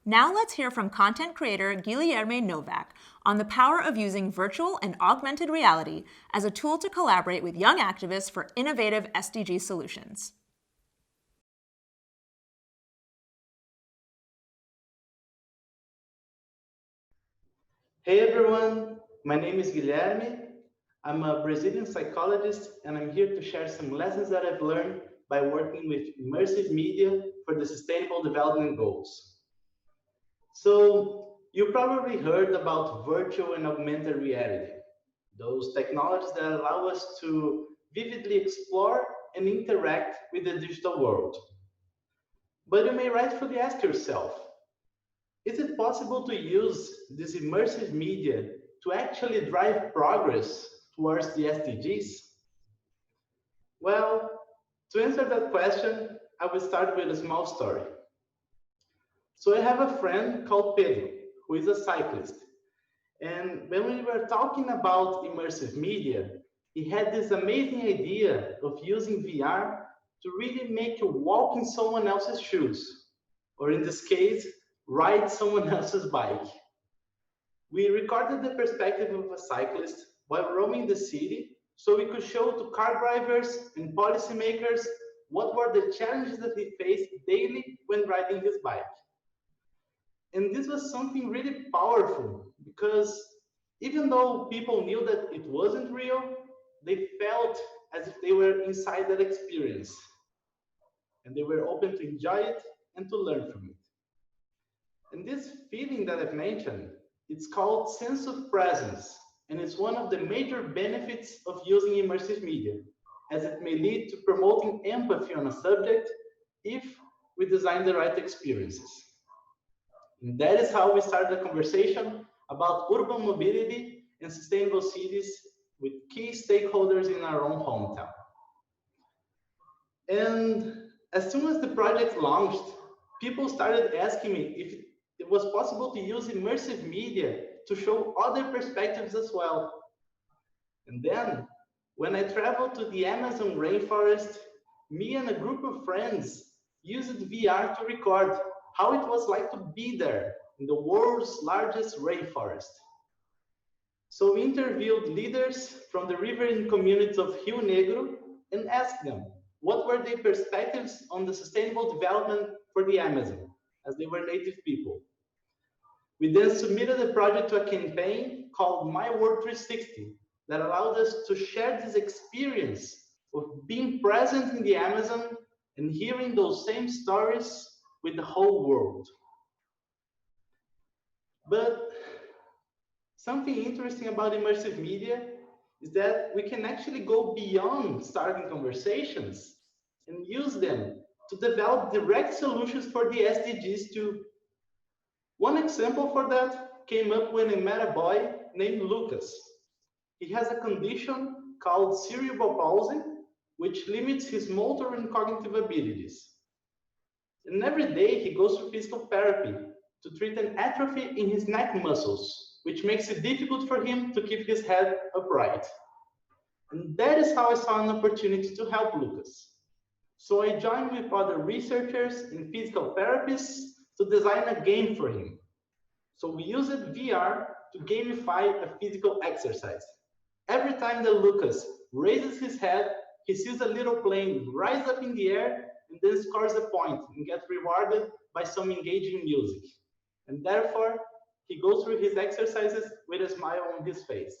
Now let's hear from content creator Guilherme Novak on the power of using virtual and augmented reality as a tool to collaborate with young activists for innovative SDG solutions. Hey everyone, my name is Guilherme. I'm a Brazilian psychologist and I'm here to share some lessons that I've learned by working with immersive media for the Sustainable Development Goals. So, you probably heard about virtual and augmented reality, those technologies that allow us to vividly explore and interact with the digital world. But you may rightfully ask yourself, is it possible to use this immersive media to actually drive progress towards the SDGs? Well, to answer that question, I will start with a small story. So I have a friend called Pedro, who is a cyclist. And when we were talking about immersive media, he had this amazing idea of using VR to really make you walk in someone else's shoes, or in this case, ride someone else's bike. We recorded the perspective of a cyclist while roaming the city so we could show to car drivers and policymakers what were the challenges that he faced daily when riding his bike. And this was something really powerful because even though people knew that it wasn't real, they felt as if they were inside that experience and they were open to enjoy it and to learn from it. And this feeling that I've mentioned, it's called sense of presence, and it's one of the major benefits of using immersive media, as it may lead to promoting empathy on a subject if we design the right experiences. And that is how we start the conversation about urban mobility and sustainable cities with key stakeholders in our own hometown. And as soon as the project launched, people started asking me if it was possible to use immersive media to show other perspectives as well. And then, when I traveled to the Amazon rainforest, me and a group of friends used VR to record how it was like to be there in the world's largest rainforest. So we interviewed leaders from the riverine communities of Rio Negro and asked them what were their perspectives on the sustainable development for the Amazon, as they were native people. We then submitted a project to a campaign called My World 360 that allowed us to share this experience of being present in the Amazon and hearing those same stories with the whole world. But something interesting about immersive media is that we can actually go beyond starting conversations and use them to develop direct solutions for the SDGs too. One example for that came up when I met a boy named Lucas. He has a condition called cerebral palsy, which limits his motor and cognitive abilities. And every day he goes through physical therapy to treat an atrophy in his neck muscles, which makes it difficult for him to keep his head upright. And that is how I saw an opportunity to help Lucas. So I joined with other researchers and physical therapists to design a game for him. So we used VR to gamify a physical exercise. Every time that Lucas raises his head, he sees a little plane rise up in the air and then scores a point and gets rewarded by some engaging music. And therefore, he goes through his exercises with a smile on his face.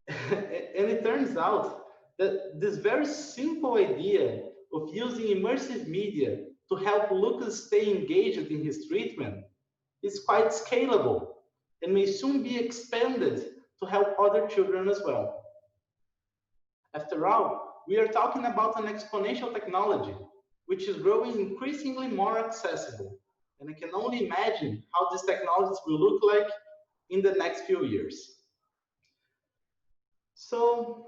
And it turns out that this very simple idea of using immersive media to help Lucas stay engaged in his treatment is quite scalable and may soon be expanded to help other children as well. After all, we are talking about an exponential technology which is growing increasingly more accessible. And I can only imagine how these technologies will look like in the next few years. So,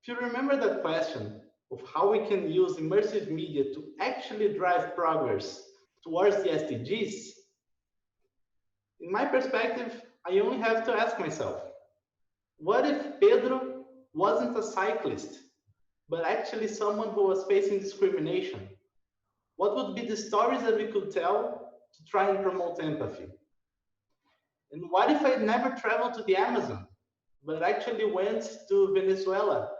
if you remember that question of how we can use immersive media to actually drive progress towards the SDGs, in my perspective, I only have to ask myself, what if Pedro wasn't a cyclist, but actually someone who was facing discrimination? What would be the stories that we could tell to try and promote empathy? And what if I never traveled to the Amazon, but actually went to Venezuela?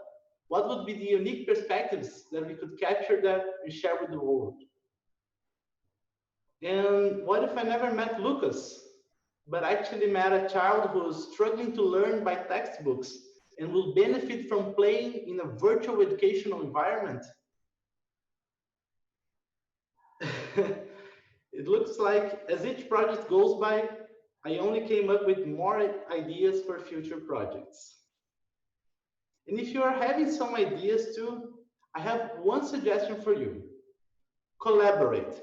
What would be the unique perspectives that we could capture there and share with the world? And what if I never met Lucas, but actually met a child who's struggling to learn by textbooks and will benefit from playing in a virtual educational environment? It looks like as each project goes by, I only came up with more ideas for future projects. And if you are having some ideas too, I have one suggestion for you. Collaborate.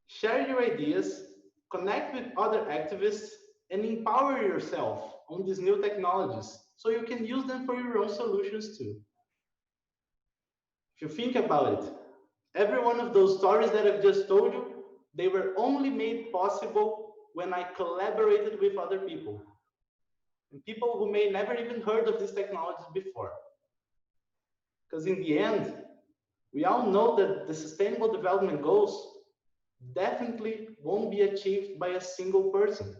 Share your ideas, connect with other activists, and empower yourself on these new technologies so you can use them for your own solutions too. If you think about it, every one of those stories that I've just told you, they were only made possible when I collaborated with other people, and people who may never even heard of these technologies before. Because in the end, we all know that the Sustainable Development Goals definitely won't be achieved by a single person,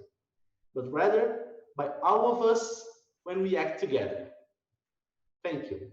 but rather by all of us when we act together. Thank you.